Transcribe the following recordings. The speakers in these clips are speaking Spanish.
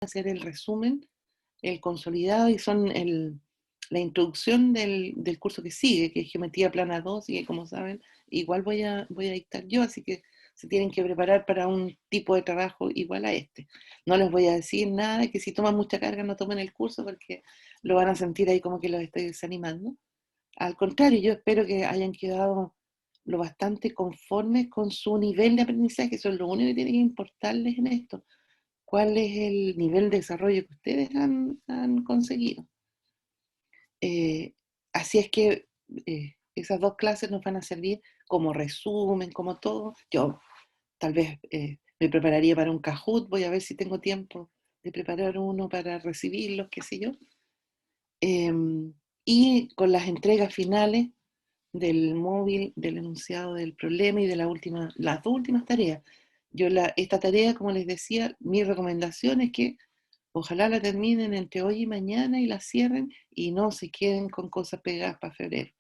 hacer el resumen, el consolidado, y son la introducción del curso que sigue, que es Geometría Plana 2, y que, como saben, igual voy a dictar yo, así que se tienen que preparar para un tipo de trabajo igual a este. No les voy a decir nada, que si toman mucha carga no tomen el curso, porque lo van a sentir ahí como que los estoy desanimando. Al contrario, yo espero que hayan quedado lo bastante conformes con su nivel de aprendizaje. Eso es lo único que tiene que importarles en esto. ¿Cuál es el nivel de desarrollo que ustedes han conseguido? Así es que esas dos clases nos van a servir como resumen, como todo. Yo tal vez me prepararía para un Kahoot, voy a ver si tengo tiempo de preparar uno para recibirlos, qué sé yo. Y con las entregas finales del móvil, del enunciado del problema y de las dos últimas tareas. Esta tarea, como les decía, mi recomendación es que ojalá la terminen entre hoy y mañana y la cierren y no se queden con cosas pegadas para febrero.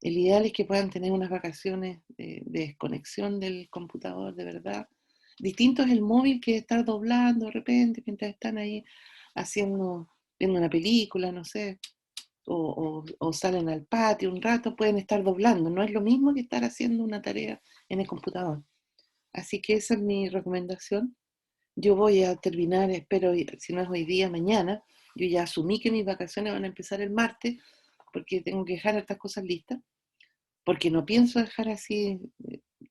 El ideal es que puedan tener unas vacaciones de desconexión del computador, de verdad. Distinto es el móvil que estar doblando de repente mientras están ahí viendo una película, no sé, o salen al patio un rato, pueden estar doblando. No es lo mismo que estar haciendo una tarea en el computador. Así que esa es mi recomendación. Yo voy a terminar, espero, si no es hoy día, mañana. Yo ya asumí que mis vacaciones van a empezar el martes, porque tengo que dejar estas cosas listas, porque no pienso dejar así,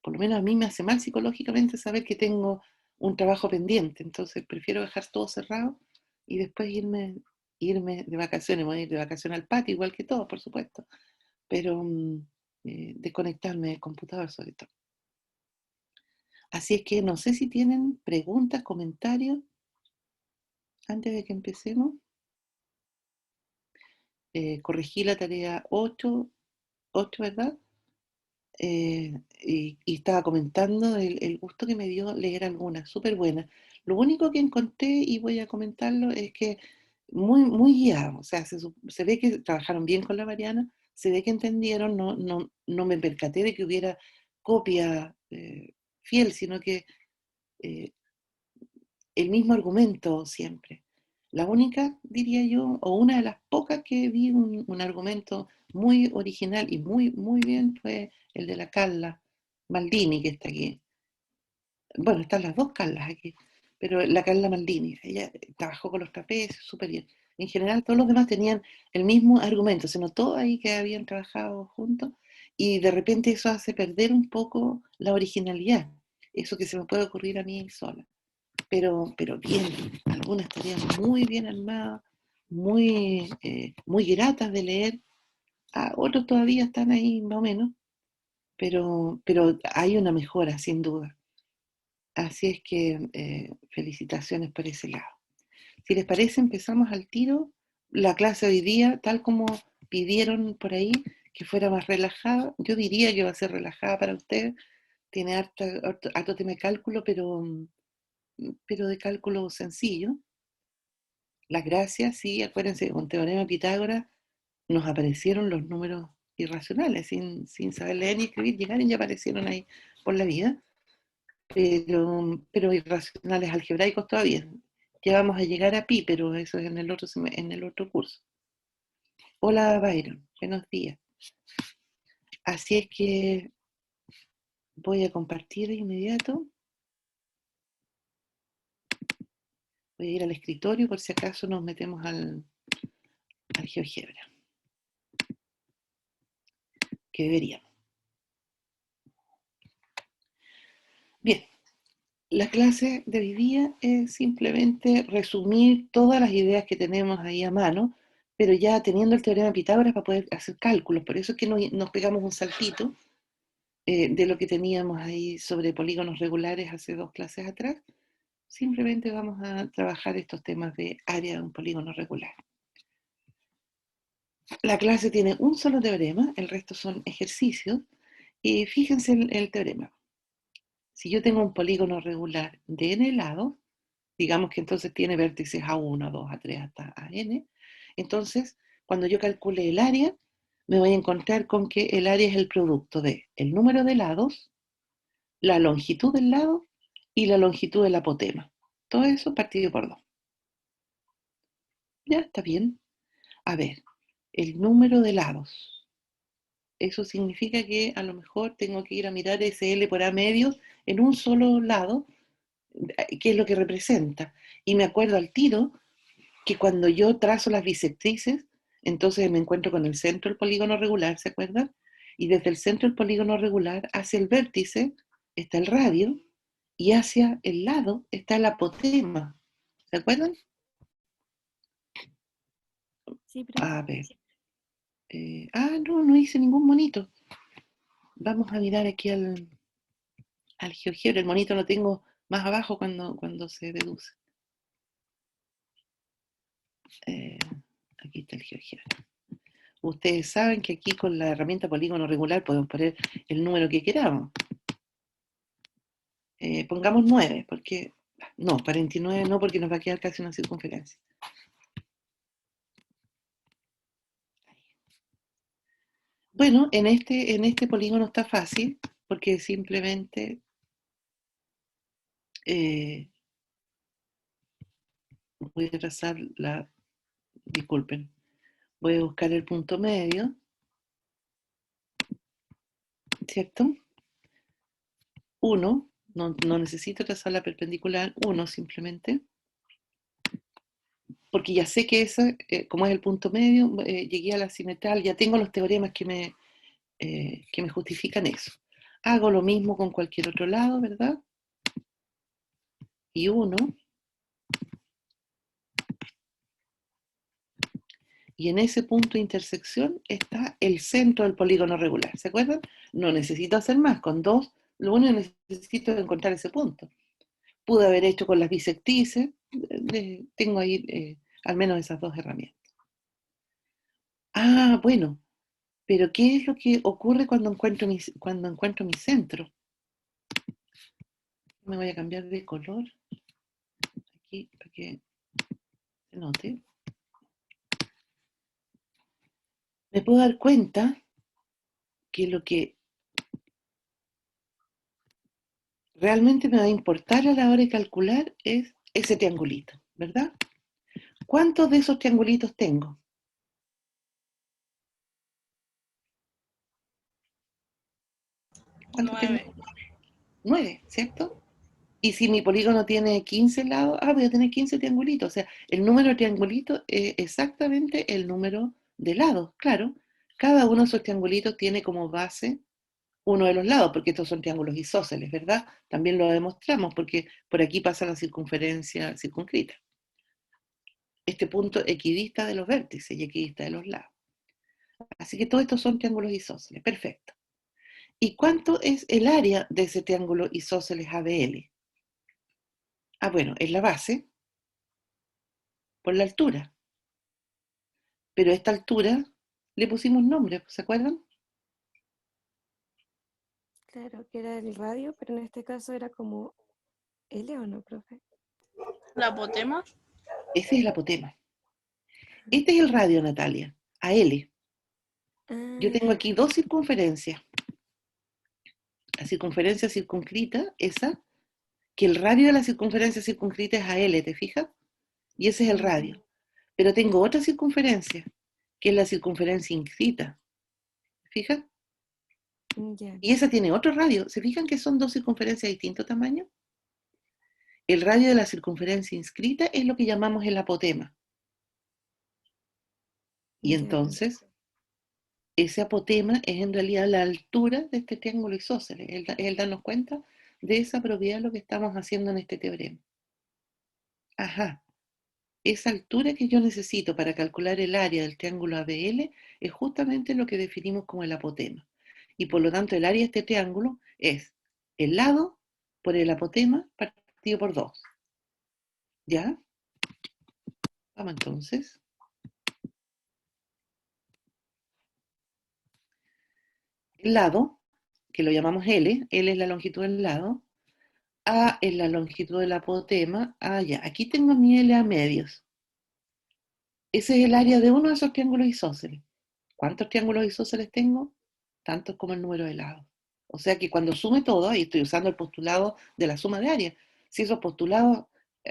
por lo menos a mí me hace mal psicológicamente saber que tengo un trabajo pendiente, entonces prefiero dejar todo cerrado y después irme de vacaciones. Voy a ir de vacaciones al patio, igual que todos, por supuesto, pero desconectarme del computador sobre todo. Así es que no sé si tienen preguntas, comentarios antes de que empecemos. Corregí la tarea 8, ¿verdad? Y estaba comentando el gusto que me dio leer algunas, súper buenas. Lo único que encontré, y voy a comentarlo, es que muy guiado, o sea, se ve que trabajaron bien con la Mariana, se ve que entendieron, no me percaté de que hubiera copia fiel, sino que eh, el mismo argumento siempre. La única, diría yo, o una de las pocas que vi un argumento muy original y muy bien fue el de la Carla Maldini, que está aquí. Bueno, están las dos Carlas aquí, pero la Carla Maldini, ella trabajó con los trapecios súper bien. En general, todos los demás tenían el mismo argumento, se notó ahí que habían trabajado juntos y de repente eso hace perder un poco la originalidad, eso que se me puede ocurrir a mí sola, pero bien, algunas tareas muy bien armadas, muy gratas de leer. Otros todavía están ahí más o menos, pero hay una mejora, sin duda. Así es que felicitaciones por ese lado. Si les parece, empezamos al tiro. La clase hoy día, tal como pidieron por ahí, que fuera más relajada. Yo diría que va a ser relajada para ustedes. Tiene harto tema de cálculo, pero de cálculo sencillo. Las gracias, sí, acuérdense que con Teorema de Pitágoras nos aparecieron los números irracionales, sin saber leer ni escribir, llegaron y aparecieron ahí por la vida, pero irracionales algebraicos todavía. Ya vamos a llegar a pi, pero eso es en el otro curso. Hola Byron, buenos días. Así es que voy a compartir de inmediato. Voy a ir al escritorio por si acaso nos metemos al GeoGebra, que deberíamos. Bien, la clase de hoy día es simplemente resumir todas las ideas que tenemos ahí a mano, pero ya teniendo el teorema de Pitágoras para poder hacer cálculos. Por eso es que nos pegamos un saltito de lo que teníamos ahí sobre polígonos regulares hace dos clases atrás. Simplemente vamos a trabajar estos temas de área de un polígono regular. La clase tiene un solo teorema, el resto son ejercicios, y fíjense el teorema. Si yo tengo un polígono regular de n lados, digamos que entonces tiene vértices A1, A2, A3 hasta AN, entonces cuando yo calcule el área, me voy a encontrar con que el área es el producto de el número de lados, la longitud del lado y la longitud del apotema. Todo eso partido por 2. Ya está bien. A ver, el número de lados. Eso significa que a lo mejor tengo que ir a mirar ese L por A medios en un solo lado, qué es lo que representa. Y me acuerdo al tiro que cuando yo trazo las bisectrices, entonces me encuentro con el centro del polígono regular, ¿se acuerdan? Y desde el centro del polígono regular hacia el vértice está el radio y hacia el lado está el apotema. ¿Se acuerdan? Sí, profe. A ver. No hice ningún monito. Vamos a mirar aquí al GeoGebra. El monito lo tengo más abajo cuando se deduce. Eh, Aquí está el GeoGebra. Ustedes saben que aquí con la herramienta polígono regular podemos poner el número que queramos. Pongamos 9, porque... No, 49 no, porque nos va a quedar casi una circunferencia. Bueno, en este polígono está fácil, porque simplemente voy a trazar la... Disculpen. Voy a buscar el punto medio, ¿cierto? 1, no necesito trazar la perpendicular, 1 simplemente, porque ya sé que esa, como es el punto medio, llegué a la simetral, ya tengo los teoremas que me justifican eso. Hago lo mismo con cualquier otro lado, ¿verdad? Y 1, y en ese punto de intersección está el centro del polígono regular, ¿se acuerdan? No necesito hacer más, con 2, lo único que necesito es encontrar ese punto. Pude haber hecho con las bisectrices, tengo ahí al menos esas dos herramientas. Bueno, pero ¿qué es lo que ocurre cuando encuentro mi centro? Me voy a cambiar de color aquí para que se note. Me puedo dar cuenta que lo que realmente me va a importar a la hora de calcular es ese triangulito, ¿verdad? ¿Cuántos de esos triangulitos tengo? 9. 9, ¿cierto? Y si mi polígono tiene 15 lados, voy a tener 15 triangulitos. O sea, el número de triangulitos es exactamente el número de lados, claro. Cada uno de esos triangulitos tiene como base uno de los lados, porque estos son triángulos isósceles, ¿verdad? También lo demostramos, porque por aquí pasa la circunferencia circunscrita. Este punto equidista de los vértices y equidista de los lados. Así que todos estos son triángulos isósceles, perfecto. ¿Y cuánto es el área de ese triángulo isósceles ABL? Bueno, es la base por la altura. Pero a esta altura le pusimos nombre, ¿se acuerdan? Claro, que era el radio, pero en este caso era como L o no, profe. ¿La apotema? Ese es el apotema. Este es el radio, Natalia, AL. Yo tengo Ya. aquí dos circunferencias. La circunferencia circunscrita, esa, que el radio de la circunferencia circunscrita es AL, ¿te fijas? Y ese es el radio. Pero tengo otra circunferencia, que es la circunferencia inscrita. ¿Te fijas? Ya. Y esa tiene otro radio. ¿Se fijan que son dos circunferencias de distinto tamaño? El radio de la circunferencia inscrita es lo que llamamos el apotema. Y Ya, entonces, profe. ese apotema es en realidad la altura de este triángulo isósceles, es el darnos cuenta de esa propiedad de lo que estamos haciendo en este teorema. Ajá, esa altura que yo necesito para calcular el área del triángulo ABL es justamente lo que definimos como el apotema. Y por lo tanto el área de este triángulo es el lado por el apotema partido por 2. ¿Ya? Vamos entonces. El lado, que lo llamamos L es la longitud del lado, A es la longitud del apotema. Ya, aquí tengo mi L a medios. Ese es el área de uno de esos triángulos isósceles. ¿Cuántos triángulos isósceles tengo? Tantos como el número de lados. O sea que cuando sume todo, ahí estoy usando el postulado de la suma de áreas. Si esos postulados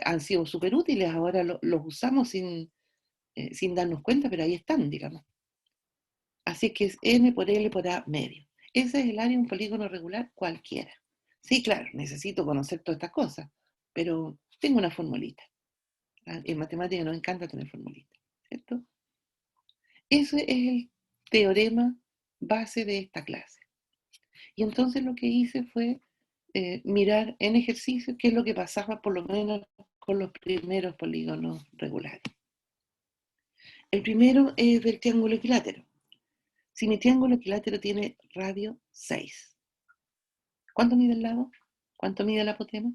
han sido súper útiles, ahora los usamos sin darnos cuenta, pero ahí están, digamos. Así que es n por L por A medio. Ese es el área de un polígono regular cualquiera. Sí, claro, necesito conocer todas estas cosas, pero tengo una formulita. En matemática nos encanta tener formulitas, ¿cierto? Ese es el teorema base de esta clase. Y entonces lo que hice fue mirar en ejercicio qué es lo que pasaba por lo menos con los primeros polígonos regulares. El primero es del triángulo equilátero. Si mi triángulo equilátero tiene radio 6, ¿cuánto mide el lado? ¿Cuánto mide el apotema?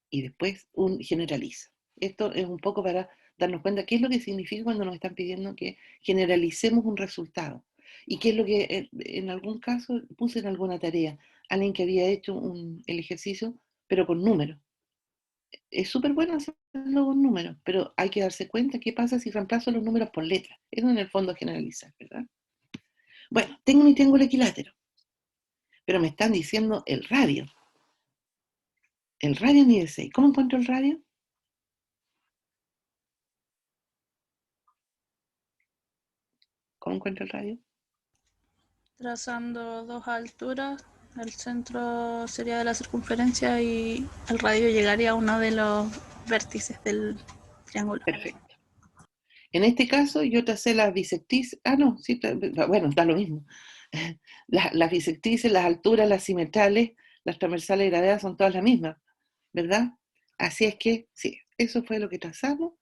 Y después generaliza. Esto es un poco para darnos cuenta qué es lo que significa cuando nos están pidiendo que generalicemos un resultado. Y qué es lo que en algún caso puse en alguna tarea. Alguien que había hecho el ejercicio, pero con números. Es súper bueno hacerlo con números, pero hay que darse cuenta qué pasa si reemplazo los números por letras. Eso en el fondo es generalizar, ¿verdad? Bueno, tengo mi triángulo equilátero, pero me están diciendo el radio. El radio mide 6. ¿Cómo encuentro el radio? ¿Cómo encuentro el radio? Trazando dos alturas, el centro sería de la circunferencia y el radio llegaría a uno de los vértices del triángulo. Perfecto. En este caso yo tracé las bisectrices. Ah, no, sí, bueno, da lo mismo. Las bisectrices, las alturas, las simetrales, las transversales y gradeadas son todas las mismas, ¿verdad? Así es que, sí, eso fue lo que trazamos.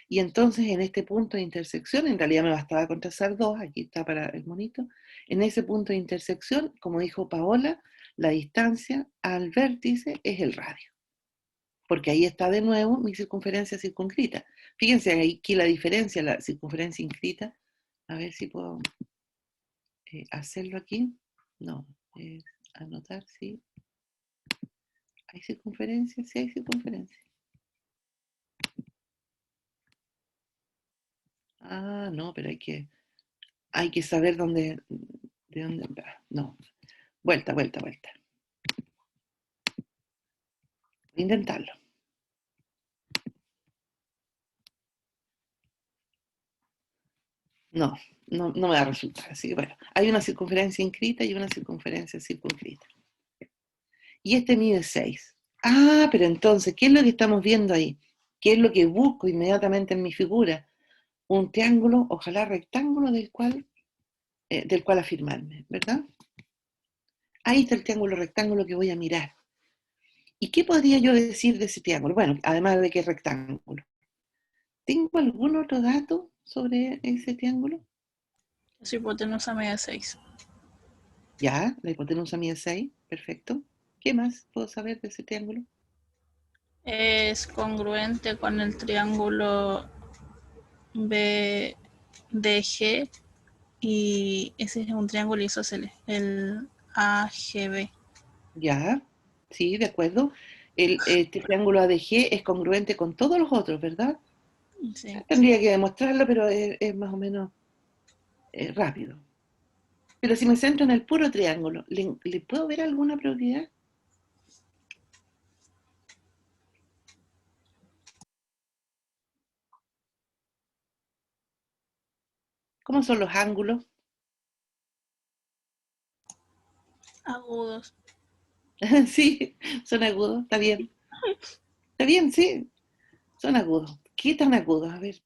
Y entonces en este punto de intersección, en realidad me bastaba con trazar dos, aquí está para el monito, en ese punto de intersección, como dijo Paola, la distancia al vértice es el radio, porque ahí está de nuevo mi circunferencia circunscrita. Fíjense aquí la diferencia, la circunferencia inscrita, a ver si puedo hacerlo aquí. No, anotar, sí. ¿Hay circunferencia? Sí hay circunferencia. Ah, no, pero hay que saber de dónde va. No, vuelta. Voy a intentarlo. No me va a resultar. Así que bueno, hay una circunferencia inscrita y una circunferencia circunscrita. Y este mide 6. Ah, pero entonces, ¿qué es lo que estamos viendo ahí? ¿Qué es lo que busco inmediatamente en mi figura? Un triángulo, ojalá rectángulo, del cual afirmarme, ¿verdad? Ahí está el triángulo rectángulo que voy a mirar. ¿Y qué podría yo decir de ese triángulo? Bueno, además de que es rectángulo. ¿Tengo algún otro dato sobre ese triángulo? Su hipotenusa mide 6. Ya, la hipotenusa mide 6, perfecto. ¿Qué más puedo saber de ese triángulo? Es congruente con el triángulo BDG y ese es un triángulo isósceles, el AGB. Ya, sí, de acuerdo. Este triángulo ADG es congruente con todos los otros, ¿verdad? Sí. Tendría que demostrarlo, pero es más o menos rápido. Pero si me centro en el puro triángulo, ¿le puedo ver alguna propiedad? ¿Cómo son los ángulos? Agudos. Sí, son agudos, está bien. Está bien, sí, son agudos. ¿Qué tan agudos? A ver,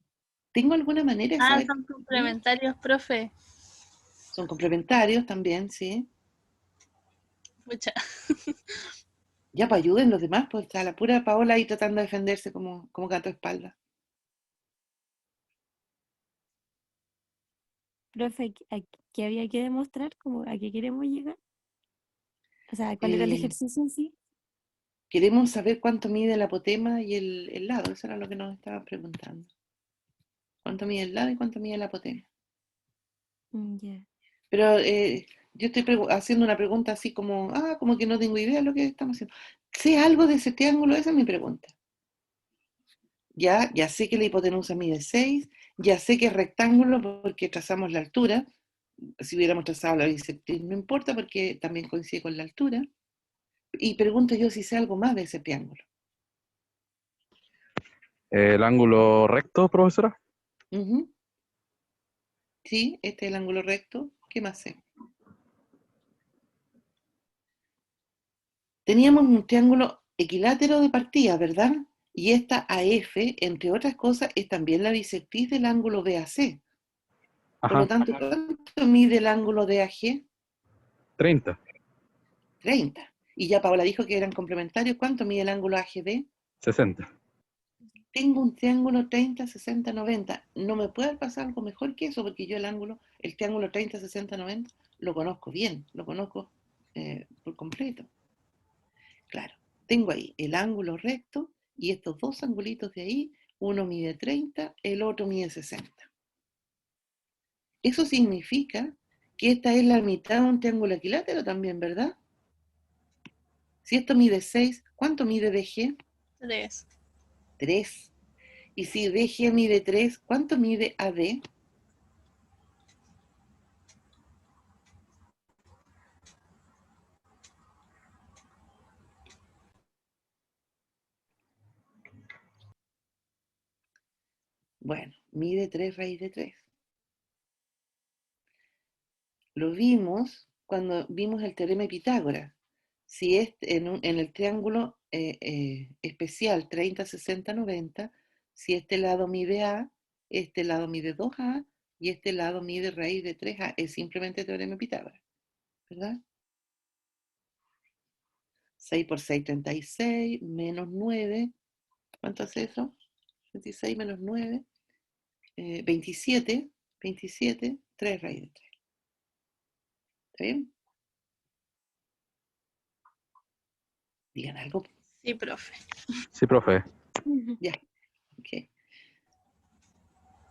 ¿tengo alguna manera de saber? Son complementarios, profe. Son complementarios también, sí. Pucha. Ya, pues ayuden los demás, pues está la pura Paola ahí tratando de defenderse como gato de espalda. Profe, ¿qué había que demostrar? ¿A qué queremos llegar? O sea, ¿cuál era el Eh, ejercicio en sí? Queremos saber cuánto mide el apotema y el lado, eso era lo que nos estaban preguntando. ¿Cuánto mide el lado y cuánto mide el apotema? Ya. Pero yo estoy haciendo una pregunta así como que no tengo idea de lo que estamos haciendo. ¿Sé algo de ese triángulo? Esa es mi pregunta. Ya sé que la hipotenusa mide 6, ya sé que es rectángulo porque trazamos la altura. Si hubiéramos trazado la bisectriz no importa porque también coincide con la altura. Y pregunto yo si sé algo más de ese triángulo. El ángulo recto, profesora. Ujú. Sí, este es el ángulo recto. ¿Qué más sé? Teníamos un triángulo equilátero de partida, ¿verdad? Y esta AF, entre otras cosas, es también la bisectriz del ángulo BAC. Por lo Ajá, tanto, ¿cuánto mide el ángulo DAG? 30. 30. Y ya Paola dijo que eran complementarios. ¿Cuánto mide el ángulo AGB? 60. Tengo un triángulo 30, 60, 90. No me puede pasar algo mejor que eso, porque yo el triángulo 30, 60, 90, lo conozco bien, lo conozco por completo. Claro, tengo ahí el ángulo recto y estos dos angulitos de ahí, uno mide 30, el otro mide 60. Eso significa que esta es la mitad de un triángulo equilátero también, ¿verdad? Si esto mide 6, ¿cuánto mide DG? 3. 3. Y si DG mide 3, ¿cuánto mide AD? Bueno, mide 3 raíz de 3. Lo vimos cuando vimos el teorema de Pitágoras. Si es en el triángulo especial 30, 60, 90, si este lado mide A, este lado mide 2A y este lado mide raíz de 3A, es simplemente teorema de Pitágoras, ¿verdad? 6 por 6, 36, menos 9, ¿cuánto hace eso? 26 menos 9, 27, 27, 3 raíz de 3. ¿Está bien? Digan algo. Sí, profe. Sí, profe. Ya, ok.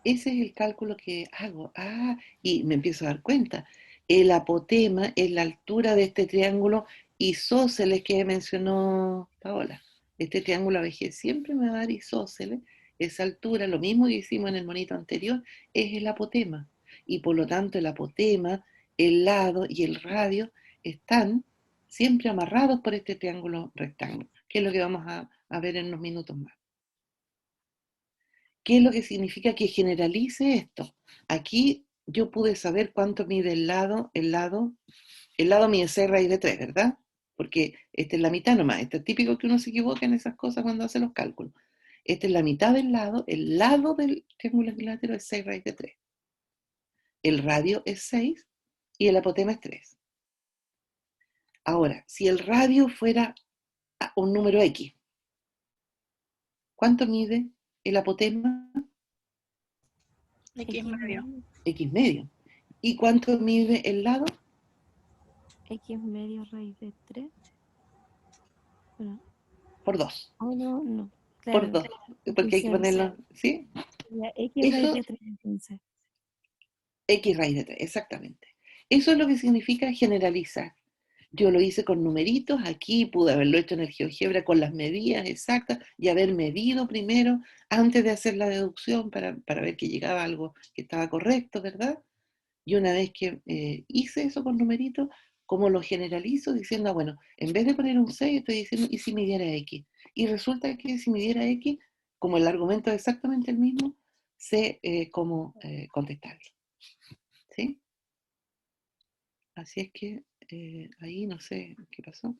Ese es el cálculo que hago. Ah, y me empiezo a dar cuenta. El apotema es la altura de este triángulo isósceles que mencionó Paola. Este triángulo ABG siempre me va a dar isósceles. Esa altura, lo mismo que hicimos en el monito anterior, es el apotema. Y por lo tanto el apotema, el lado y el radio están siempre amarrados por este triángulo rectángulo, que es lo que vamos a ver en unos minutos más. ¿Qué es lo que significa que generalice esto? Aquí yo pude saber cuánto mide el lado mide 6 raíz de 3, ¿verdad? Porque esta es la mitad nomás. Esto es típico que uno se equivoca en esas cosas cuando hace los cálculos. Esta es la mitad del lado, el lado del triángulo equilátero es 6 raíz de 3. El radio es 6 y el apotema es 3. Ahora, si el radio fuera un número X, ¿cuánto mide el apotema? X medio. X medio. ¿Y cuánto mide el lado? X medio raíz de 3. ¿No? Por 2. Oh, no, no. Por Claro. 2. Porque hay que ponerlo, ¿sí? Ya, X raíz Eso, de 3 entonces. X raíz de 3, exactamente. Eso es lo que significa generalizar. Yo lo hice con numeritos, aquí pude haberlo hecho en el GeoGebra con las medidas exactas y haber medido primero antes de hacer la deducción para ver que llegaba algo que estaba correcto, ¿verdad? Y una vez que hice eso con numeritos, como lo generalizo diciendo, bueno, en vez de poner un 6, estoy diciendo, ¿y si midiera X? Y resulta que si midiera X, como el argumento es exactamente el mismo, sé cómo contestarlo. ¿Sí? Así es que ahí no sé qué pasó.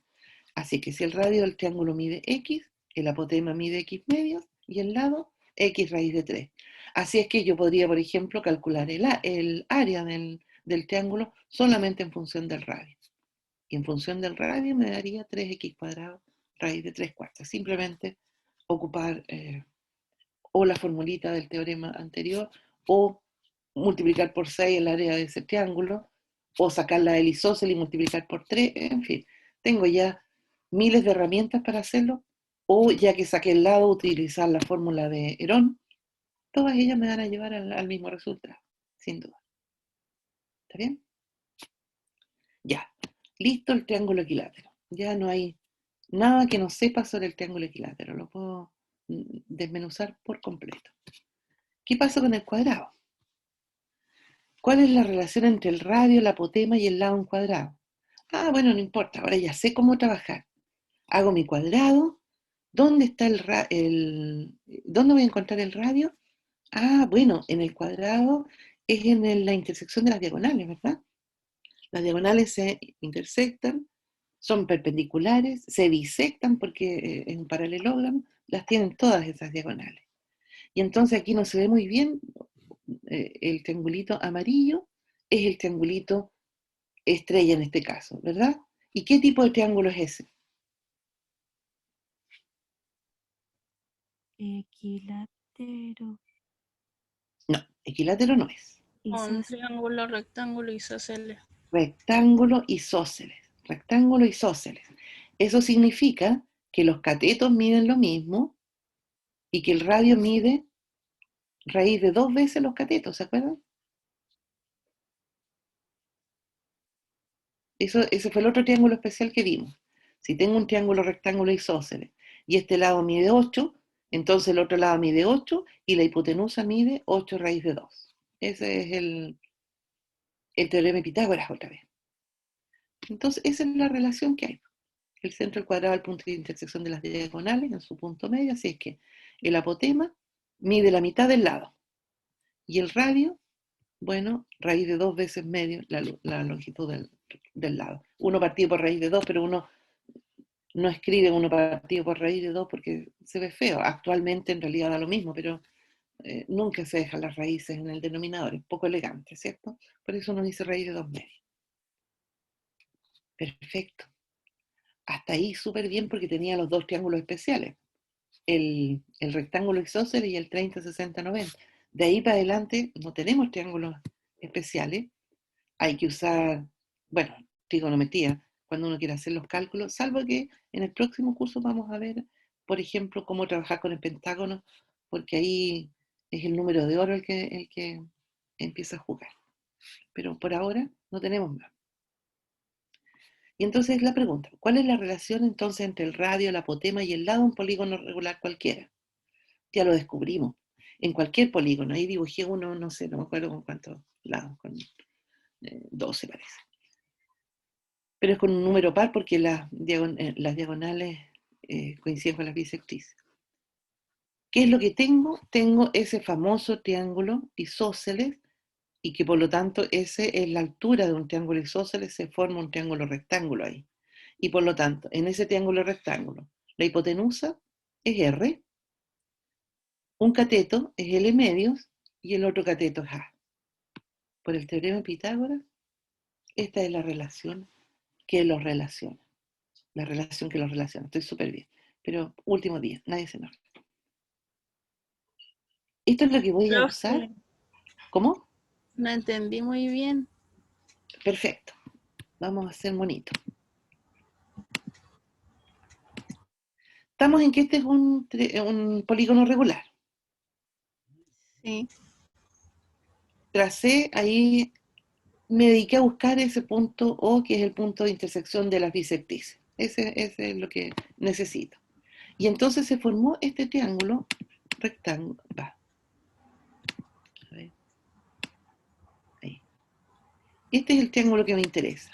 Así que si el radio del triángulo mide X, el apotema mide X medios y el lado X raíz de 3. Así es que yo podría, por ejemplo, calcular el área del triángulo solamente en función del radio. Y en función del radio me daría 3x cuadrado raíz de 3 cuartas. Simplemente ocupar o la formulita del teorema anterior o multiplicar por 6 el área de ese triángulo o sacarla del isósceles y multiplicar por 3. En fin, tengo ya miles de herramientas para hacerlo, o ya que saqué el lado, utilizar la fórmula de Herón. Todas ellas me van a llevar al mismo resultado, sin duda. ¿Está bien? Ya, listo el triángulo equilátero. Ya no hay nada que no sepa sobre el triángulo equilátero, lo puedo desmenuzar por completo. ¿Qué pasa con el cuadrado? ¿Cuál es la relación entre el radio, el apotema y el lado en cuadrado? Ah, bueno, no importa, ahora ya sé cómo trabajar. Hago mi cuadrado. ¿Dónde está ¿Dónde voy a encontrar el radio? Ah, bueno, en el cuadrado es en la intersección de las diagonales, ¿verdad? Las diagonales se intersectan, son perpendiculares, se bisectan porque es un paralelogramo, las tienen todas esas diagonales. Y entonces aquí no se ve muy bien, el triangulito amarillo es el triangulito estrella en este caso, ¿verdad? ¿Y qué tipo de triángulo es ese? Equilátero. No, equilátero no es. Un Isósceles. triángulo, rectángulo, isósceles. Rectángulo isósceles. Rectángulo isósceles. Eso significa que los catetos miden lo mismo y que el radio mide raíz de 2 veces los catetos, ¿se acuerdan? Ese fue el otro triángulo especial que vimos. Si tengo un triángulo rectángulo isósceles y este lado mide 8, entonces el otro lado mide 8 y la hipotenusa mide 8 raíz de 2. Ese es el teorema de Pitágoras otra vez. Entonces, esa es la relación que hay. El centro del cuadrado al punto de intersección de las diagonales en su punto medio, así es que el apotema mide la mitad del lado y el radio, bueno, raíz de 2 veces medio la longitud del lado. Uno partido por raíz de 2, pero uno no escribe uno partido por raíz de 2 porque se ve feo. Actualmente en realidad da lo mismo, pero nunca se dejan las raíces en el denominador, es poco elegante, ¿cierto? Por eso uno dice raíz de 2 medios. Perfecto. Hasta ahí súper bien porque tenía los dos triángulos especiales, el rectángulo isósceles y el 30, 60, 90. De ahí para adelante no tenemos triángulos especiales, hay que usar, bueno, trigonometría, cuando uno quiere hacer los cálculos, salvo que en el próximo curso vamos a ver, por ejemplo, cómo trabajar con el pentágono, porque ahí es el número de oro el que empieza a jugar. Pero por ahora no tenemos más. Y entonces la pregunta, ¿cuál es la relación entonces entre el radio, el apotema y el lado de un polígono regular cualquiera? Ya lo descubrimos. En cualquier polígono, ahí dibujé uno, no sé, no me acuerdo con cuántos lados, con 12 parece. Pero es con un número par porque las diagonales coinciden con las bisectrices. ¿Qué es lo que tengo? Tengo ese famoso triángulo isósceles y que por lo tanto ese es la altura de un triángulo isósceles, se forma un triángulo rectángulo ahí. Y por lo tanto, en ese triángulo rectángulo, la hipotenusa es R, un cateto es L medios y el otro cateto es A. Por el teorema de Pitágoras, esta es la relación que los relaciona. La relación que los relaciona. Estoy súper bien. Pero último día, nadie se enoja. Esto es lo que voy a usar. Profe, ¿Cómo? no entendí muy bien. Perfecto. Vamos a hacer monito. Estamos en que este es un polígono regular. Sí. Tracé ahí, me dediqué a buscar ese punto O, que es el punto de intersección de las bisectrices. Ese es lo que necesito. Y entonces se formó este triángulo rectángulo. Va. A ver. Ahí. Este es el triángulo que me interesa.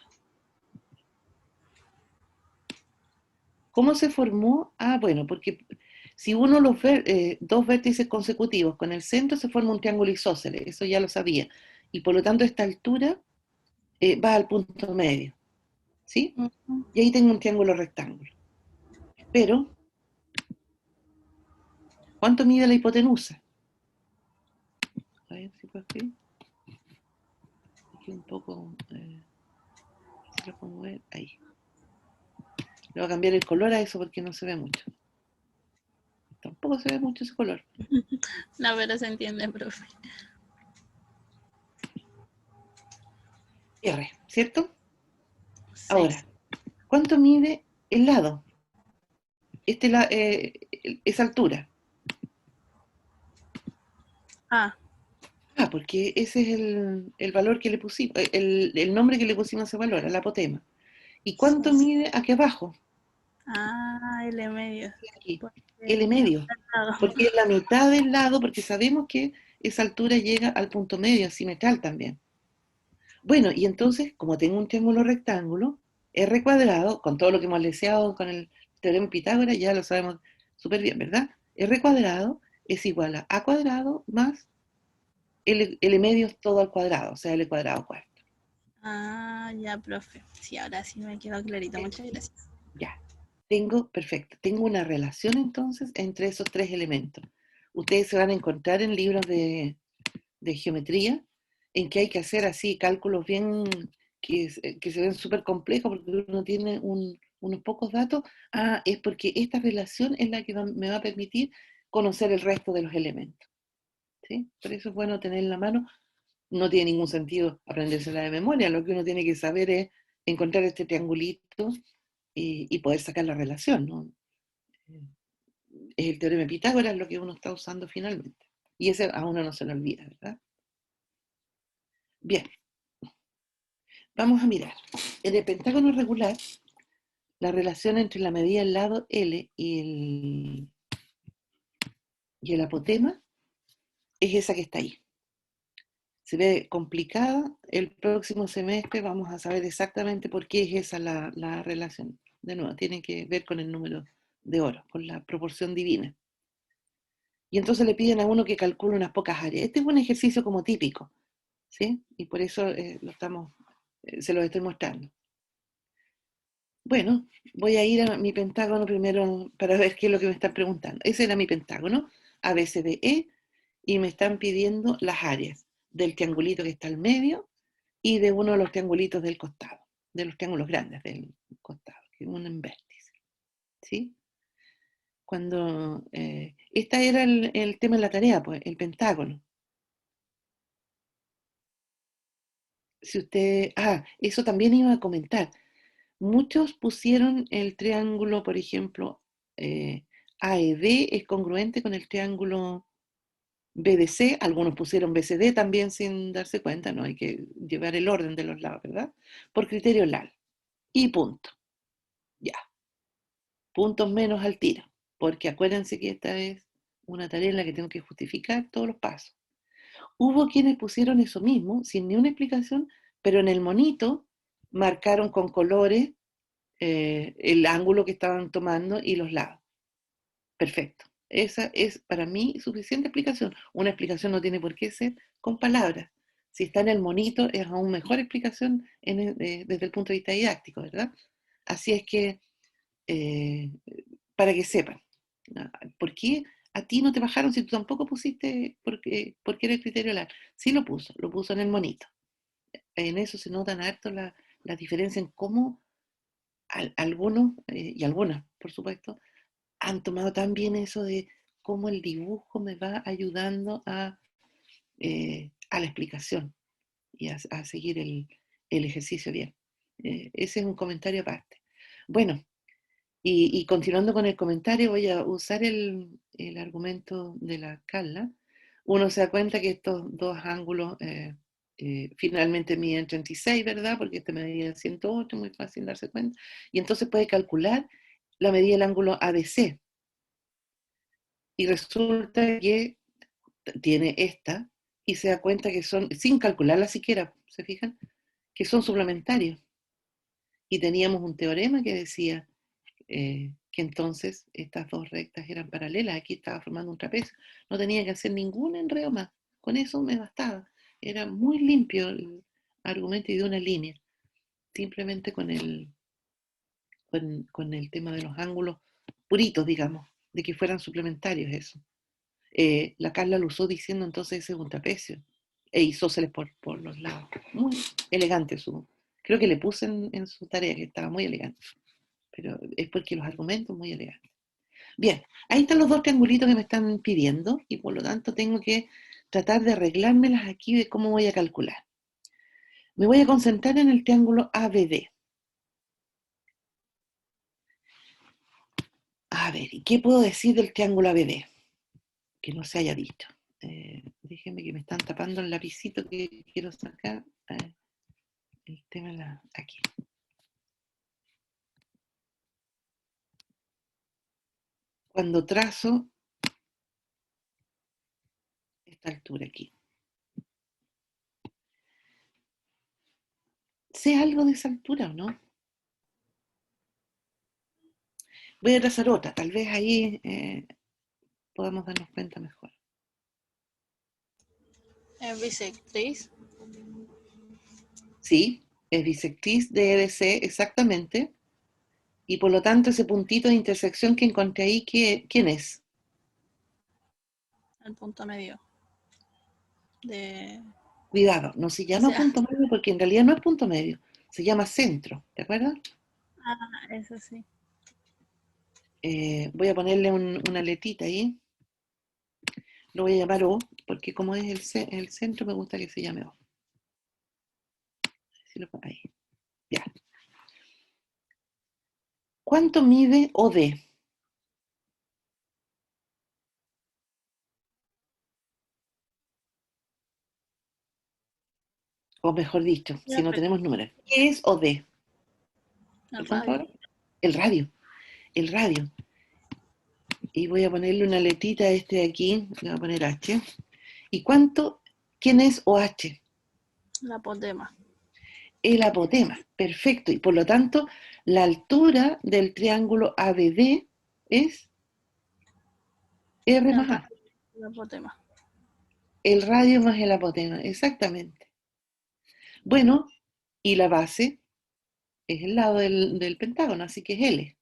¿Cómo se formó? Ah, bueno, porque si uno los ve, dos vértices consecutivos con el centro se forma un triángulo isósceles, eso ya lo sabía. Y por lo tanto esta altura va al punto medio, ¿sí? Ujú. Y ahí tengo un triángulo rectángulo. Pero, ¿cuánto mide la hipotenusa? A ver si puedo escribir. Aquí un poco, si lo puedo ver, ahí. Le voy a cambiar el color a eso porque no se ve mucho. Tampoco se ve mucho ese color. No, pero se entiende, profe. R, ¿cierto? 6. Ahora, ¿cuánto mide el lado? Esa altura. Ah, Ah, porque ese es el valor que le pusimos, el nombre que le pusimos a ese valor, al apotema. ¿Y cuánto 6. mide aquí abajo? Ah, L medio. Aquí, Porque L la medio. mitad al lado. Porque es la mitad del lado, porque sabemos que esa altura llega al punto medio simetral también. Bueno, y entonces, como tengo un triángulo rectángulo, R cuadrado, con todo lo que hemos leseado con el teorema de Pitágoras, ya lo sabemos súper bien, ¿verdad? R cuadrado es igual a cuadrado más L medio todo al cuadrado, o sea, L cuadrado cuarto. Ah, ya, profe. Sí, ahora sí me quedó clarito. Muchas gracias. Ya, perfecto, tengo una relación entonces entre esos tres elementos. Ustedes se van a encontrar en libros de geometría en que hay que hacer así cálculos bien que se ven súper complejos porque uno tiene unos pocos datos. Ah, es porque esta relación es la que me va a permitir conocer el resto de los elementos. ¿Sí? Por eso es bueno tener en la mano. No tiene ningún sentido aprendérsela de memoria. Lo que uno tiene que saber es encontrar este triangulito y poder sacar la relación, ¿no? Es el teorema de Pitágoras lo que uno está usando finalmente. Y ese a uno no se lo olvida, ¿verdad? Bien, vamos a mirar. En el pentágono regular, la relación entre la medida del lado L y el apotema es esa que está ahí. Se ve complicada. El próximo semestre vamos a saber exactamente por qué es esa la relación. De nuevo, tiene que ver con el número de oro, con la proporción divina. Y entonces le piden a uno que calcule unas pocas áreas. Este es un ejercicio como típico, ¿sí? Y por eso se lo estoy mostrando. Bueno, voy a ir a mi pentágono primero para ver qué es lo que me están preguntando. Ese era mi pentágono, ABCDE, y me están pidiendo las áreas del triangulito que está al medio y de uno de los triangulitos del costado, de los triángulos grandes del costado, que es un vértice. ¿Sí? Este era el tema de la tarea, pues, el pentágono. Si usted, eso también iba a comentar. Muchos pusieron el triángulo, por ejemplo, AED es congruente con el triángulo BDC, algunos pusieron BCD también sin darse cuenta, no hay que llevar el orden de los lados, ¿verdad? Por criterio LAL. Y punto. Ya. Puntos menos al tiro, porque acuérdense que esta es una tarea en la que tengo que justificar todos los pasos. Hubo quienes pusieron eso mismo, sin ni una explicación, pero en el monito marcaron con colores el ángulo que estaban tomando y los lados. Perfecto. Esa es para mí suficiente explicación. Una explicación no tiene por qué ser con palabras. Si está en el monito es aún mejor explicación desde el punto de vista didáctico, ¿verdad? Así es que, para que sepan, ¿por qué a ti no te bajaron si tú tampoco pusiste porque era el criterio LAR? Sí lo puso en el monito. En eso se notan harto la diferencia en cómo algunos, y algunas, por supuesto, han tomado también eso de cómo el dibujo me va ayudando a la explicación y a seguir el ejercicio bien. Ese es un comentario aparte. Bueno, y continuando con el comentario, voy a usar el argumento de la Carla. Uno se da cuenta que estos dos ángulos finalmente miden 36, ¿verdad? Porque este medía 108, muy fácil darse cuenta. Y entonces puede calcular la medida del ángulo ADC. Y resulta que tiene esta y se da cuenta que son, sin calcularla siquiera, ¿se fijan? Que son suplementarios. Y teníamos un teorema que decía que entonces estas dos rectas eran paralelas. Aquí estaba formando un trapecio. No tenía que hacer ningún enredo más. Con eso me bastaba. Era muy limpio el argumento y de una línea. Simplemente con el tema de los ángulos puritos, digamos, de que fueran suplementarios eso. La Carla lo usó diciendo entonces ese es un trapecio e isósceles por los lados. Muy elegante creo que le puse en su tarea que estaba muy elegante, pero es porque los argumentos muy elegantes. Bien, ahí están los dos triangulitos que me están pidiendo y por lo tanto tengo que tratar de arreglármelas aquí de cómo voy a calcular. Me voy a concentrar en el triángulo ABD. A ver, ¿y qué puedo decir del triángulo ABD? Que no se haya dicho. Déjenme que me están tapando el lapicito que quiero sacar. El tema aquí. Cuando trazo esta altura aquí. ¿Sé algo de esa altura o no? Voy a trazar otra, tal vez ahí podamos darnos cuenta mejor. Es bisectriz. Sí, es bisectriz de EDC exactamente, y por lo tanto ese puntito de intersección que encontré ahí, ¿quién es? El punto medio. De. Cuidado, no se O llama sea, punto medio porque en realidad no es punto medio, se llama centro, ¿te acuerdas? eso sí. Voy a ponerle una letita ahí, lo voy a llamar O, porque como es el centro me gusta que se llame O. Ahí, ya. ¿Cuánto mide OD? O mejor dicho, si no tenemos números. ¿Qué es OD? El radio. El radio. El radio. Y voy a ponerle una letita a este de aquí, le voy a poner H. ¿Y quién es OH? El apotema. El apotema, perfecto. Y por lo tanto, la altura del triángulo ABD es R más A. El apotema. El radio más el apotema, exactamente. Bueno, y la base es el lado del pentágono, así que es L.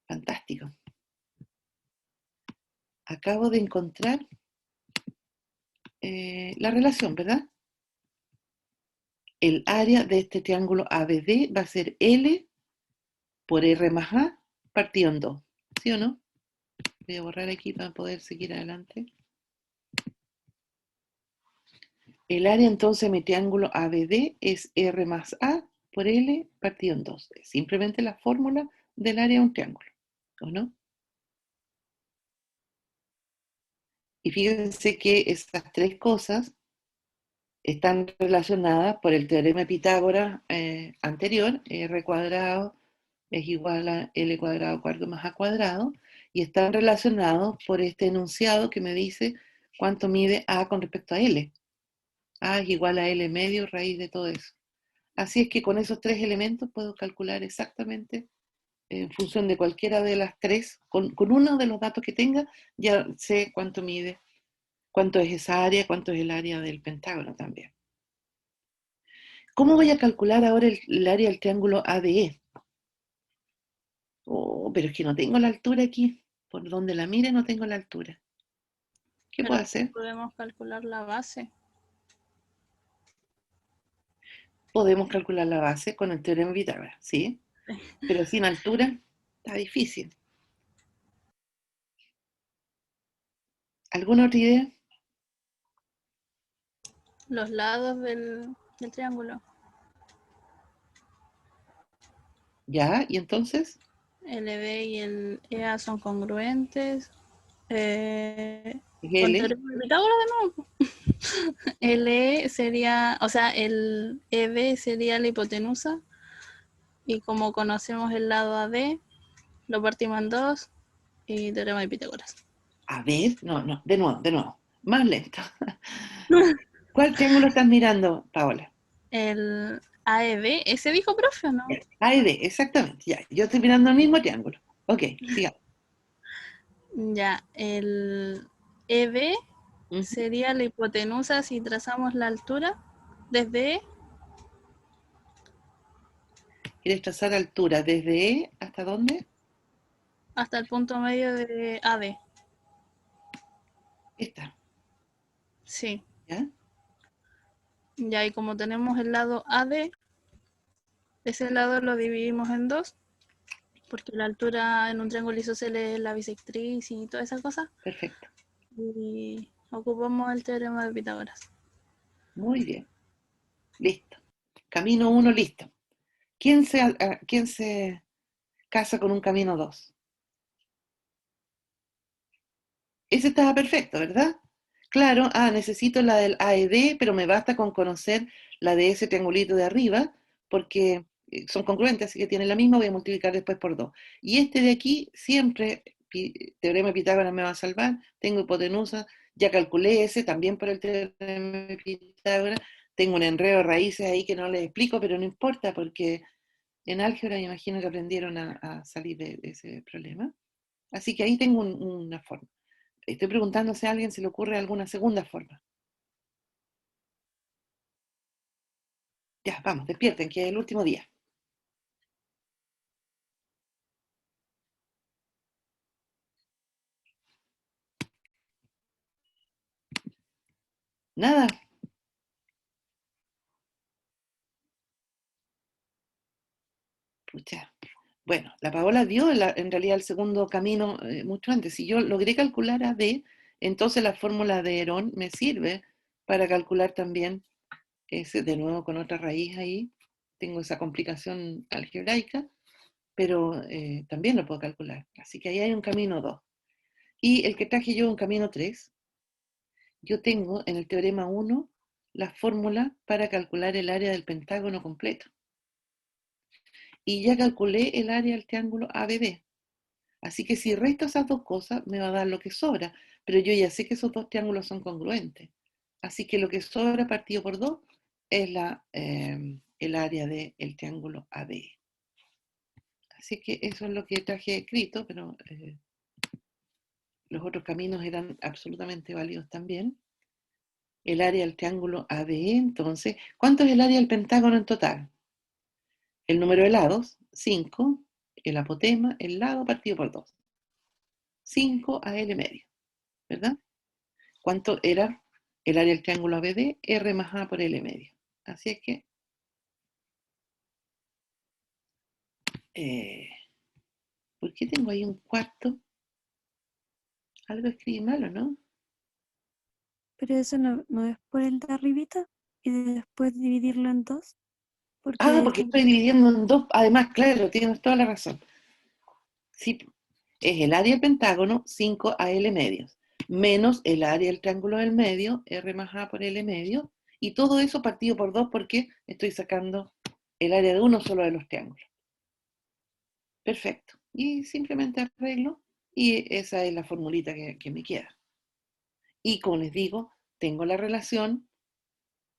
Fantástico. Acabo de encontrar la relación, ¿verdad? El área de este triángulo ABD va a ser L por R más A partido en 2. ¿Sí o no? Voy a borrar aquí para poder seguir adelante. El área entonces de mi triángulo ABD es R más A por L partido en 2. Es simplemente la fórmula del área de un triángulo, ¿o no? Y fíjense que esas tres cosas están relacionadas por el teorema de Pitágoras anterior, R cuadrado es igual a L cuadrado cuarto más A cuadrado, y están relacionados por este enunciado que me dice cuánto mide A con respecto a L. A es igual a L medio raíz de todo eso. Así es que con esos tres elementos puedo calcular exactamente, en función de cualquiera de las tres, con uno de los datos que tenga, ya sé cuánto mide, cuánto es esa área, cuánto es el área del pentágono también. ¿Cómo voy a calcular ahora el área del triángulo ADE? Oh, pero es que no tengo la altura aquí. Por donde la mire no tengo la altura. ¿Qué puedo hacer? Podemos calcular la base. Podemos calcular la base con el teorema de Pitágoras, ¿sí? Pero sin altura está difícil. ¿Alguna otra idea? Los lados del triángulo. Ya, ¿y entonces? El EB y el EA son congruentes. Con L. teorema de Pitágoras de nuevo. El E sería, o sea, el EB sería la hipotenusa. Y como conocemos el lado AD, lo partimos en dos y teorema de Pitágoras. A ver, no, de nuevo. Más lento. ¿Cuál triángulo estás mirando, Paola? El AEB, ¿ese dijo profe o no? AED, exactamente. Ya, yo estoy mirando el mismo triángulo. Ok, sigamos. Ya, el EB Uh-huh. sería la hipotenusa si trazamos la altura desde E. ¿Quieres trazar altura desde E hasta dónde? Hasta el punto medio de AD. Esta. Sí. ¿Ya? Ya, y como tenemos el lado AD, ese lado lo dividimos en dos, porque la altura en un triángulo isósceles es la bisectriz y todas esas cosas. Perfecto. Y ocupamos el teorema de Pitágoras. Muy bien. Listo. Camino 1, listo. ¿Quién se casa con un camino 2? Ese estaba perfecto, ¿verdad? Claro, necesito la del AED, pero me basta con conocer la de ese triangulito de arriba, porque son congruentes, así que tienen la misma, voy a multiplicar después por 2. Y este de aquí, siempre, teorema de Pitágoras me va a salvar, tengo hipotenusa, ya calculé ese, también por el teorema de Pitágoras, tengo un enredo de raíces ahí que no les explico, pero no importa, porque en álgebra me imagino que aprendieron a salir de ese problema. Así que ahí tengo una forma. Estoy preguntando si a alguien se le ocurre alguna segunda forma. Ya, vamos, despierten, que es el último día. Nada. Pucha. Bueno, la Paola dio en realidad el segundo camino mucho antes. Si yo logré calcular a D, entonces la fórmula de Herón me sirve para calcular también ese, de nuevo con otra raíz ahí. Tengo esa complicación algebraica, pero también lo puedo calcular. Así que ahí hay un camino 2. Y el que traje yo, un camino 3, yo tengo en el teorema 1 la fórmula para calcular el área del pentágono completo. Y ya calculé el área del triángulo ABD. Así que si resto esas dos cosas, me va a dar lo que sobra. Pero yo ya sé que esos dos triángulos son congruentes. Así que lo que sobra partido por 2 es el área del triángulo ABE. Así que eso es lo que traje escrito, pero los otros caminos eran absolutamente válidos también. El área del triángulo ABE, entonces, ¿cuánto es el área del pentágono en total? El número de lados, 5, el apotema, el lado partido por 2. 5 a L medio, ¿verdad? ¿Cuánto era el área del triángulo ABD? R más A por L medio. Así es que ¿por qué tengo ahí un cuarto? Algo escribí mal, ¿o no? Pero eso no es por el de arribita y después dividirlo en 2, Ah, porque porque estoy dividiendo en 2. Además, claro, tienes toda la razón. Sí, es el área del pentágono, 5 a L medios, menos el área del triángulo del medio, R más A por L medio, y todo eso partido por 2 porque estoy sacando el área de uno solo de los triángulos. Perfecto. Y simplemente arreglo, y esa es la formulita que me queda. Y como les digo, tengo la relación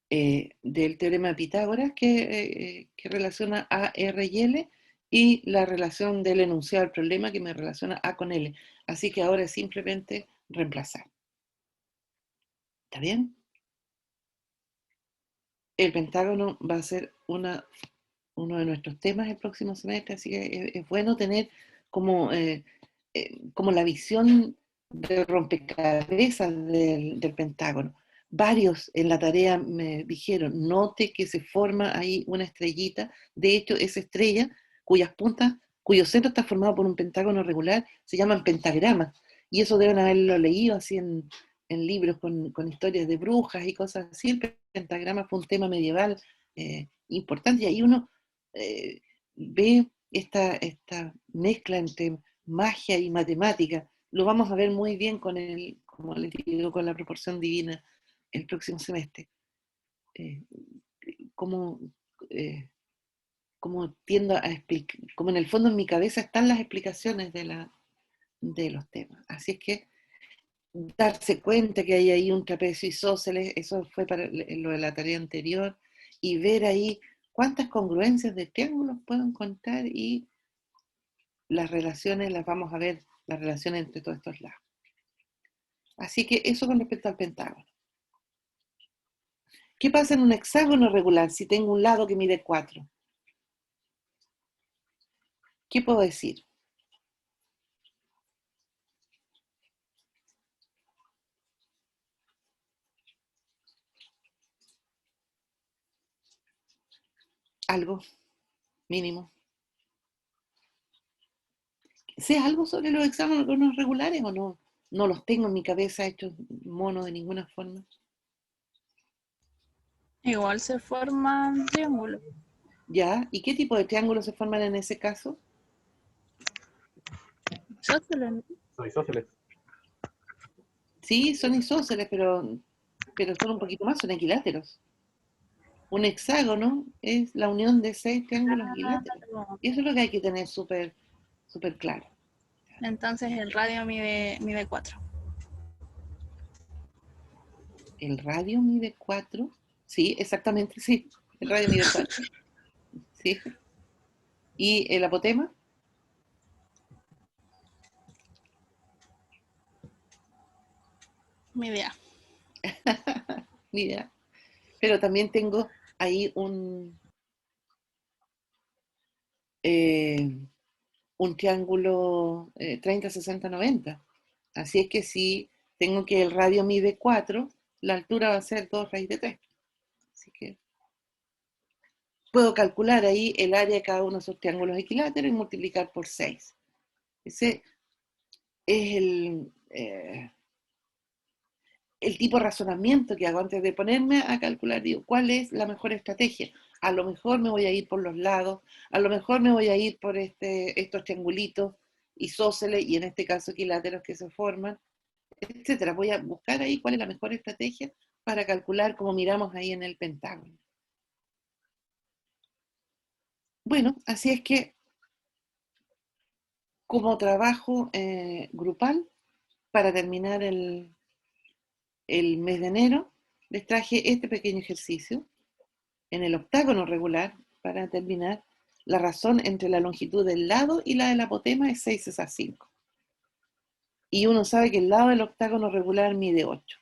del teorema de Pitágoras que relaciona A, R y L, y la relación del enunciado del problema que me relaciona A con L. Así que ahora es simplemente reemplazar. ¿Está bien? El pentágono va a ser uno de nuestros temas el próximo semestre, así que es bueno tener como, como la visión de rompecabezas del pentágono. Varios en la tarea me dijeron, note que se forma ahí una estrellita. De hecho, esa estrella, cuyas puntas, cuyo centro está formado por un pentágono regular, se llaman pentagramas. Y eso deben haberlo leído así en libros con historias de brujas y cosas así. El pentagrama fue un tema medieval importante, y ahí uno eh, ve esta mezcla entre magia y matemática. Lo vamos a ver muy bien como les digo, con la proporción divina el próximo semestre. Como, como tiendo a explicar, como en el fondo en mi cabeza están las explicaciones de los temas. Así es que darse cuenta que hay ahí un trapecio isósceles, eso fue para lo de la tarea anterior, y ver ahí cuántas congruencias de triángulos puedo encontrar, y las relaciones las vamos a ver, las relaciones entre todos estos lados. Así que eso con respecto al pentágono. ¿Qué pasa en un hexágono regular si tengo un lado que mide 4? ¿Qué puedo decir? Algo mínimo. ¿Sé algo sobre los hexágonos regulares o no? No los tengo en mi cabeza hechos monos de ninguna forma. Igual se forman triángulos. ¿Ya? ¿Y qué tipo de triángulos se forman en ese caso? Isósceles. Son isósceles. Sí, son isósceles, pero son un poquito más, son equiláteros. Un hexágono es la unión de 6 triángulos equiláteros. Claro. Y eso es lo que hay que tener súper claro. Entonces el radio mide 4. El radio mide 4. Sí, exactamente, sí. El radio mide 4. Sí. ¿Y el apotema? Mi idea. Mira, pero también tengo ahí un triángulo 30, 60, 90. Así es que si tengo que el radio mide 4, la altura va a ser 2 raíz de 3. Así que puedo calcular ahí el área de cada uno de esos triángulos equiláteros y multiplicar por 6. Ese es el tipo de razonamiento que hago antes de ponerme a calcular. Digo, ¿cuál es la mejor estrategia? A lo mejor me voy a ir por los lados, a lo mejor me voy a ir por estos triangulitos isósceles y en este caso equiláteros que se forman, etcétera. Voy a buscar ahí cuál es la mejor estrategia para calcular como miramos ahí en el pentágono. Bueno, así es que como trabajo grupal, para terminar el mes de enero, les traje este pequeño ejercicio en el octágono regular para terminar. La razón entre la longitud del lado y la del apotema es 6 es a 5. Y uno sabe que el lado del octágono regular mide 8.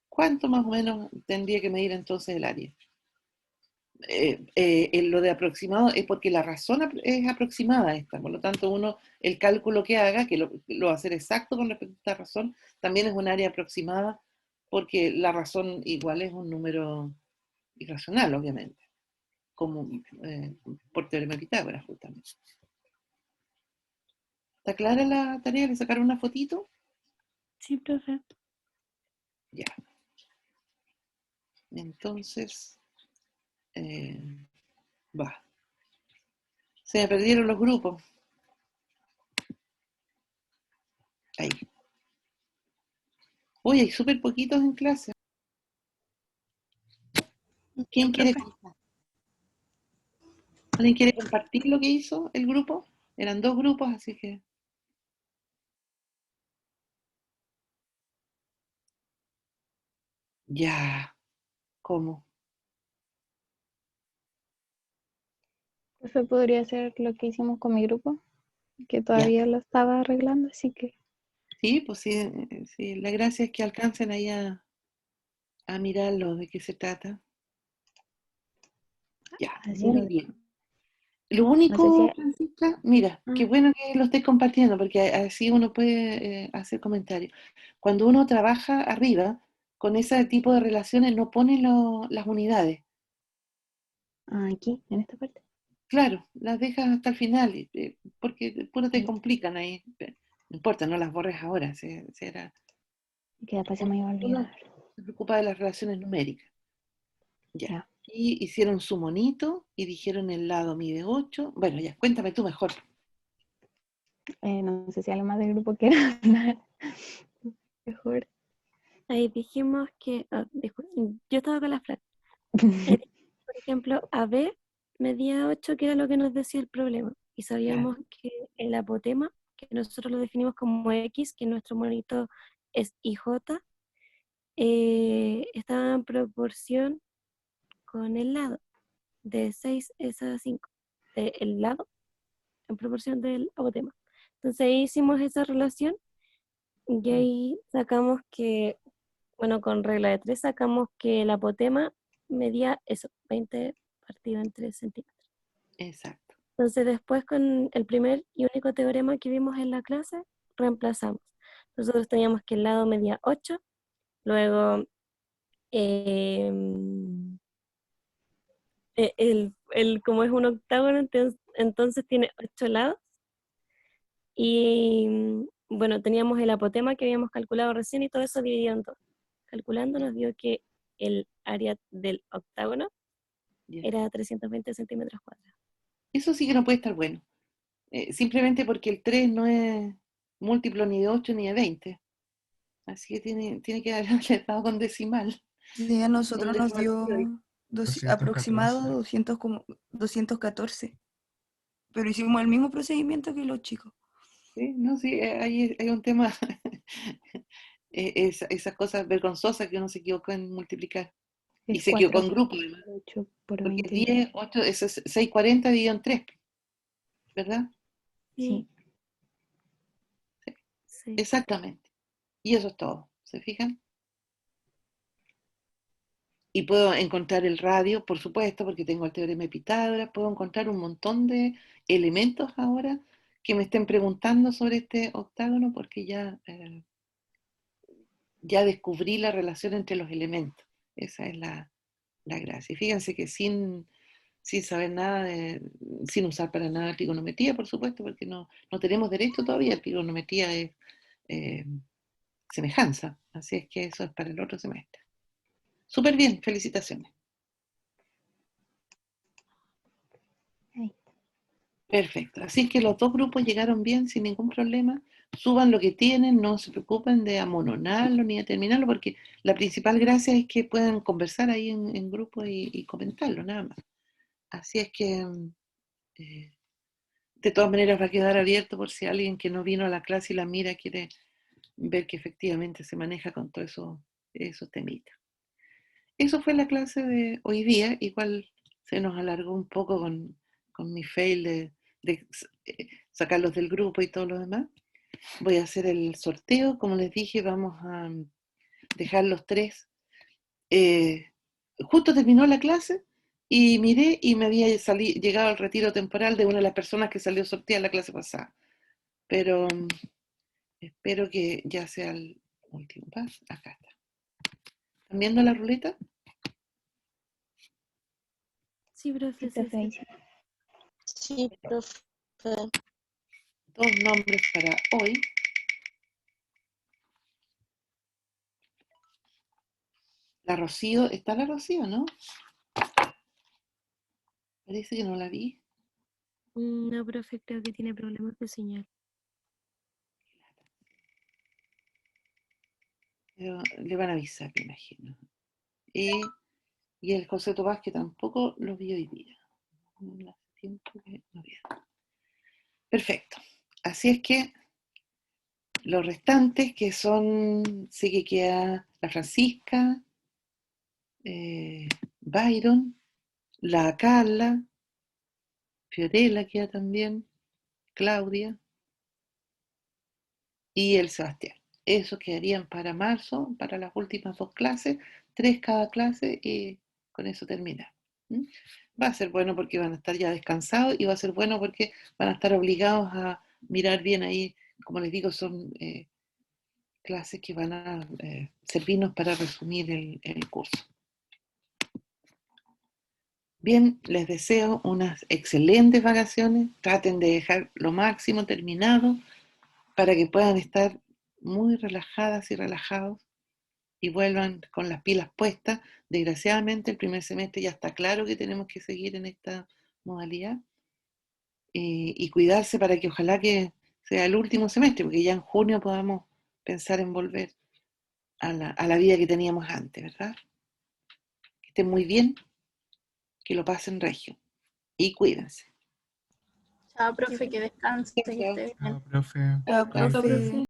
¿Cuánto más o menos tendría que medir entonces el área? Lo de aproximado es porque la razón es aproximada esta, por lo tanto uno, el cálculo que haga, que lo va a hacer exacto con respecto a esta razón, también es un área aproximada porque la razón igual es un número irracional, obviamente, como por teorema de Pitágoras justamente. ¿Está clara la tarea? ¿Le sacaron una fotito? Sí, profe. Ya. Entonces, va. Se me perdieron los grupos. Ahí. Uy, hay súper poquitos en clase. ¿Quién quiere compartir? ¿Alguien quiere compartir lo que hizo el grupo? Eran 2 grupos, así que... Ya. ¿Cómo? Eso podría ser lo que hicimos con mi grupo, que Ya. todavía lo estaba arreglando, así que Sí, pues sí, sí. La gracia es que alcancen ahí a mirarlo, de qué se trata. Ya, así muy lo... bien. Lo No sé si... único, Francisca, mira, qué Ah, bueno que lo estés compartiendo, porque así uno puede hacer comentarios. Cuando uno trabaja arriba, con ese tipo de relaciones no pone las unidades. aquí, en esta parte. Claro, las dejas hasta el final, porque puro te Sí, complican ahí. No importa, no las borres ahora. que después se me iba a Uno olvidar. se preocupa de las relaciones numéricas. Ya. Ya. Y hicieron su monito y dijeron el lado mide 8. Bueno, ya, cuéntame tú mejor. No sé si alguien más del grupo quiere hablar. Mejor. Ahí dijimos que, yo estaba con la Fran. Ahí dijimos, por ejemplo, AB medía 8, que era lo que nos decía el problema. Y sabíamos que el apotema, que nosotros lo definimos como X, que nuestro monito es IJ, estaba en proporción con el lado, de 6 es a 5. El lado en proporción del apotema. Entonces ahí hicimos esa relación y ahí sacamos que, bueno, con regla de 3 sacamos que el apotema medía eso, 20 partido en 3 centímetros. Exacto. Entonces después con el primer y único teorema que vimos en la clase, reemplazamos. Nosotros teníamos que el lado medía 8, luego como es un octágono, entonces tiene 8 lados. Y bueno, teníamos el apotema que habíamos calculado recién y todo eso dividido en 2. Calculando nos dio que el área del octágono Ya. era 320 centímetros cuadrados. Eso sí que no puede estar bueno. Simplemente porque el 3 no es múltiplo ni de 8 ni de 20. Así que tiene que haberle dado con decimal. Sí, a Un nosotros nos decimal puro. dio aproximado 214, pero hicimos el mismo procedimiento que los chicos. Sí, no, sí, hay un tema, esas cosas vergonzosas que uno se equivocó en multiplicar. Y Es se equivocó en grupo, además. 4,8 por Porque 22. 10, 8, eso es 640 dividido en 3, ¿verdad? Sí, Sí. sí. Exactamente. Y eso es todo. ¿Se fijan? Y puedo encontrar el radio, por supuesto, porque tengo el teorema de Pitágoras. Puedo encontrar un montón de elementos ahora que me estén preguntando sobre este octágono, porque ya descubrí la relación entre los elementos. Esa es la gracia. Y fíjense que sin saber nada, sin usar para nada trigonometría, por supuesto, porque no tenemos derecho todavía. Trigonometría es semejanza, así es que eso es para el otro semestre. Súper bien, felicitaciones. Perfecto, así que los dos grupos llegaron bien sin ningún problema. Suban lo que tienen, no se preocupen de amononarlo ni de terminarlo, porque la principal gracia es que puedan conversar ahí en grupo y comentarlo, nada más. Así es que, de todas maneras, va a quedar abierto por si alguien que no vino a la clase y la mira quiere ver que efectivamente se maneja con todos esos temitas. Eso fue la clase de hoy día. Igual se nos alargó un poco con mi fail de sacarlos del grupo y todo lo demás. Voy a hacer el sorteo. Como les dije, vamos a dejar los tres. Justo terminó la clase y miré y me había llegado al retiro temporal de una de las personas que salió sorteada la clase pasada. Pero espero que ya sea el último paso. Acá está. ¿Están viendo la ruleta? Sí, profe. Sí. Sí, profe. Dos nombres para hoy. La Rocío, ¿está la Rocío, no? Parece que no la vi. No, profe, creo que tiene problemas de señal. Pero le van a avisar, me imagino. Y el José Tomás, que tampoco lo vi hoy día. Hace tiempo que no vi. Perfecto. Así es que los restantes, que son, sé que queda la Francisca, Byron, la Carla, Fiorella queda también, Claudia y el Sebastián. Esos quedarían para marzo, para las últimas dos clases, 3 cada clase y con eso termina. Va a ser bueno porque van a estar ya descansados y va a ser bueno porque van a estar obligados a mirar bien ahí. Como les digo, son clases que van a servirnos para resumir el curso. Bien, les deseo unas excelentes vacaciones. Traten de dejar lo máximo terminado para que puedan estar muy relajadas y relajados y vuelvan con las pilas puestas. Desgraciadamente el primer semestre ya está claro que tenemos que seguir en esta modalidad y cuidarse para que ojalá que sea el último semestre, porque ya en junio podamos pensar en volver a la vida que teníamos antes, ¿verdad? Que estén muy bien, que lo pasen regio y cuídense. Chao, profe, que descanse, que esté bien. Chao, profe. Chao, profe.